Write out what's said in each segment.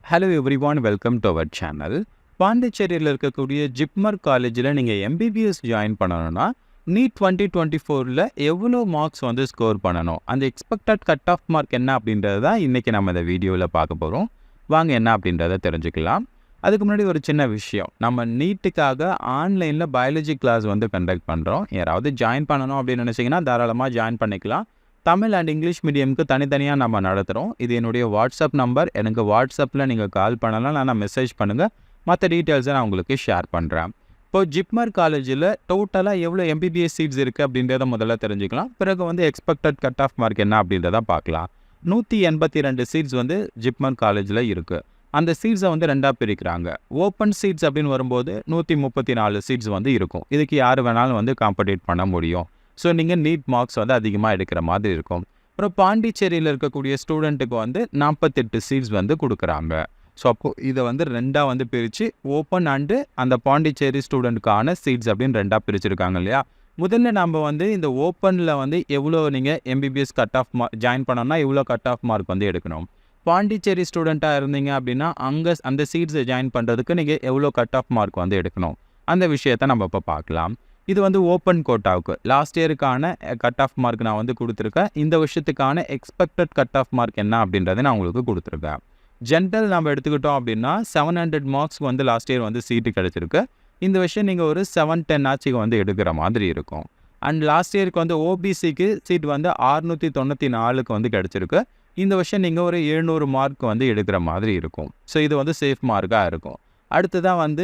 Hello everyone, welcome to our channel. பாண்டிச்சேரியில் இருக்கக்கூடிய ஜிப்மர் காலேஜில் நீங்கள் எம்பிபிஎஸ் ஜாயின் பண்ணணும்னா நீட் 2024ல் எவ்வளோ மார்க்ஸ் வந்து ஸ்கோர் பண்ணணும், அந்த எக்ஸ்பெக்டட் கட் ஆஃப் மார்க் என்ன அப்படின்றது தான் இன்றைக்கி நம்ம இந்த வீடியோவில் பார்க்க போகிறோம். வாங்க என்ன அப்படின்றத தெரிஞ்சுக்கலாம். அதுக்கு முன்னாடி ஒரு சின்ன விஷயம், நம்ம நீட்டுக்காக ஆன்லைனில் பயாலஜி கிளாஸ் வந்து கண்டக்ட் பண்ணுறோம். யாராவது ஜாயின் பண்ணணும் அப்படின்னு நினச்சிங்கன்னா தாராளமாக ஜாயின் பண்ணிக்கலாம். தமிழ் அண்ட் இங்கிலீஷ் மீடியமுக்கு தனித்தனியாக நம்ம நடத்துகிறோம். இது என்னுடைய வாட்ஸ்அப் நம்பர். எனக்கு வாட்ஸ்அப்பில் நீங்கள் கால் பண்ணலாம், நான் மெசேஜ் பண்ணுங்கள். மற்ற டீட்டெயில்ஸை நான் உங்களுக்கு ஷேர் பண்ணுறேன். இப்போது ஜிப்மர் காலேஜில் டோட்டலாக எவ்வளோ எம்பிபிஎஸ் சீட்ஸ் இருக்குது அப்படின்றத முதல்ல தெரிஞ்சுக்கலாம். பிறகு வந்து எக்ஸ்பெக்டட் கட் ஆஃப் மார்க் என்ன அப்படின்றத பார்க்கலாம். 182 சீட்ஸ் வந்து ஜிப்மர் காலேஜில் இருக்குது. அந்த சீட்ஸை வந்து ரெண்டாக பிரிக்கிறாங்க. ஓப்பன் சீட்ஸ் அப்படின்னு வரும்போது 134 சீட்ஸ் வந்து இருக்கும். இதுக்கு யார் வேணாலும் வந்து காம்படேட் பண்ண முடியும். ஸோ நீங்கள் நீட் மார்க்ஸ் வந்து அதிகமாக எடுக்கிற மாதிரி இருக்கும். அப்புறம் பாண்டிச்சேரியில் இருக்கக்கூடிய ஸ்டூடெண்ட்டுக்கு வந்து 48 சீட்ஸ் வந்து கொடுக்குறாங்க. ஸோ அப்போது இதை வந்து ரெண்டாக வந்து பிரித்து ஓப்பன் அண்டு அந்த பாண்டிச்சேரி ஸ்டூடெண்ட்டுக்கான சீட்ஸ் அப்படின்னு ரெண்டாக பிரிச்சுருக்காங்க இல்லையா. முதல்ல நம்ம வந்து இந்த ஓப்பனில் வந்து எவ்வளோ நீங்கள் MBBS cut off mark join பண்ணோன்னா எவ்வளோ கட் ஆஃப் மார்க் வந்து எடுக்கணும். பாண்டிச்சேரி ஸ்டூடெண்ட்டாக இருந்தீங்க அப்படின்னா அங்கே அந்த சீட்ஸை ஜாயின் பண்ணுறதுக்கு நீங்கள் எவ்வளோ கட் ஆஃப் மார்க் வந்து எடுக்கணும், அந்த விஷயத்தை நம்ம இப்போ பார்க்கலாம். இது வந்து ஓப்பன் கோட்டாவுக்கு லாஸ்ட் இயருக்கான கட் ஆஃப் மார்க் நான் வந்து கொடுத்துருக்கேன். இந்த வருஷத்துக்கான எக்ஸ்பெக்டட் கட் ஆஃப் மார்க் என்ன அப்படின்றத நான் உங்களுக்கு கொடுத்துருக்கேன். ஜென்ரல் நம்ம எடுத்துக்கிட்டோம் அப்படின்னா 700 மார்க்ஸ் வந்து லாஸ்ட் இயர் வந்து சீட்டு கிடச்சிருக்கு. இந்த வருஷம் நீங்கள் ஒரு 710 ஆச்சுக்கு வந்து எடுக்கிற மாதிரி இருக்கும். அண்ட் லாஸ்ட் இயருக்கு வந்து ஓபிசிக்கு சீட் வந்து 694க்கு வந்து கிடச்சிருக்கு. இந்த வருஷம் நீங்கள் ஒரு 700 மார்க் வந்து எடுக்கிற மாதிரி இருக்கும். ஸோ இது வந்து சேஃப் மார்க்காக இருக்கும். அடுத்ததான் வந்து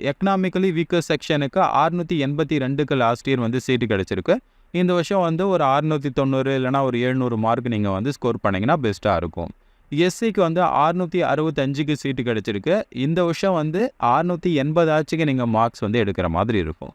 எக்கனாமிக்கலி வீக்கர் செக்ஷனுக்கு 682க்கு லாஸ்ட் இயர் வந்து சீட்டு கிடச்சிருக்கு. இந்த வருஷம் வந்து ஒரு 690 இல்லைனா ஒரு 700 மார்க் நீங்கள் வந்து ஸ்கோர் பண்ணிங்கன்னா பெஸ்ட்டாக இருக்கும். எஸ்சிக்கு வந்து 665க்கு சீட்டு கிடச்சிருக்கு. இந்த வருஷம் வந்து 680 ஆச்சுக்கு நீங்கள் மார்க்ஸ் வந்து எடுக்கிற மாதிரி இருக்கும்.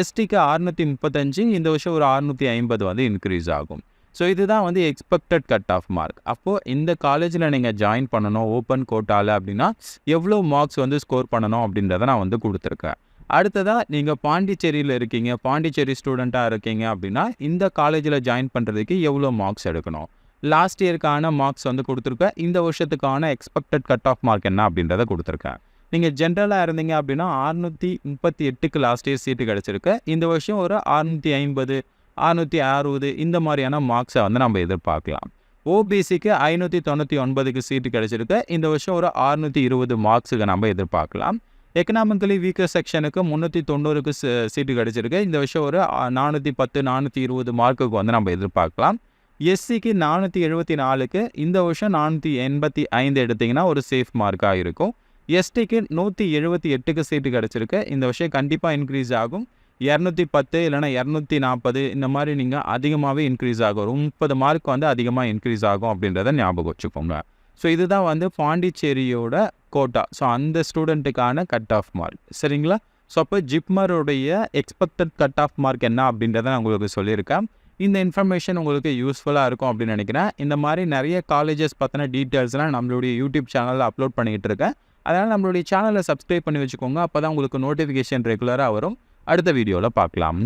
எஸ்டிக்கு 635, இந்த வருஷம் ஒரு 650 வந்து இன்க்ரீஸ் ஆகும். ஸோ இதுதான் வந்து எக்ஸ்பெக்டட் கட் ஆஃப் மார்க். அப்போது இந்த காலேஜில் நீங்கள் ஜாயின் பண்ணணும் ஓப்பன் கோட்டாவில் அப்படின்னா எவ்வளோ மார்க்ஸ் வந்து ஸ்கோர் பண்ணணும் அப்படின்றத நான் வந்து கொடுத்துருக்கேன். அடுத்ததாக நீங்கள் பாண்டிச்சேரியில் இருக்கீங்க, பாண்டிச்சேரி ஸ்டூடெண்ட்டாக இருக்கீங்க அப்படின்னா இந்த காலேஜில் ஜாயின் பண்ணுறதுக்கு எவ்வளோ மார்க்ஸ் எடுக்கணும், லாஸ்ட் இயருக்கான மார்க்ஸ் வந்து கொடுத்துருக்கேன். இந்த வருஷத்துக்கான எக்ஸ்பெக்டட் கட் ஆஃப் மார்க் என்ன அப்படின்றத கொடுத்துருக்கேன். நீங்கள் ஜென்ரலாக இருந்தீங்க அப்படின்னா 638க்கு லாஸ்ட் இயர் சீட்டு கிடச்சிருக்கு. இந்த வருஷம் ஒரு 650, 660 இந்த மாதிரியான மார்க்ஸை வந்து நம்ம எதிர்பார்க்கலாம். ஓபிசிக்கு 599க்கு சீட்டு கிடச்சிருக்கு. இந்த வருஷம் ஒரு 620 மார்க்ஸுக்கு நம்ம எதிர்பார்க்கலாம். எக்கனாமிக்கலி வீக்கர் செக்ஷனுக்கு 390க்கு சீட்டு கிடச்சிருக்கு. இந்த வருஷம் ஒரு 410, 420 மார்க்குக்கு வந்து நம்ம எதிர்பார்க்கலாம். எஸ்சிக்கு 474க்கு இந்த வருஷம் 485 எடுத்திங்கன்னா ஒரு சேஃப் மார்க்காக இருக்கும். எஸ்டிக்கு 178க்கு சீட்டு கிடச்சிருக்கு. இந்த வருஷம் கண்டிப்பாக இன்க்ரீஸ் ஆகும். 210 இல்லைனா 240 இந்த மாதிரி நீங்கள் அதிகமாகவே இன்க்ரீஸ் ஆகும். ஒரு 30 மார்க் வந்து அதிகமாக இன்க்ரீஸ் ஆகும் அப்படின்றத ஞாபகம் வச்சுக்கோங்க. ஸோ இதுதான் வந்து பாண்டிச்சேரியோட கோட்டா. ஸோ அந்த ஸ்டூடெண்ட்டுக்கான கட் ஆஃப் மார்க், சரிங்களா. ஸோ அப்போ ஜிப்மருடைய எக்ஸ்பெக்டட் கட் ஆஃப் மார்க் என்ன அப்படின்றத நான் உங்களுக்கு சொல்லியிருக்கேன். இந்த இன்ஃபர்மேஷன் உங்களுக்கு யூஸ்ஃபுல்லாக இருக்கும் அப்படின்னு நினைக்கிறேன். இந்த மாதிரி நிறைய காலேஜஸ் பற்றின டீட்டெயில்ஸ்லாம் நம்மளுடைய யூடியூப் சேனலில் அப்லோட் பண்ணிக்கிட்டு இருக்கேன். அதனால் நம்மளுடைய சேனலை சப்ஸ்கிரைப் பண்ணி வச்சுக்கோங்க. அப்போ தான் உங்களுக்கு நோட்டிஃபிகேஷன் ரெகுலராக வரும். அடுத்த வீடியோவில் பார்க்கலாம்.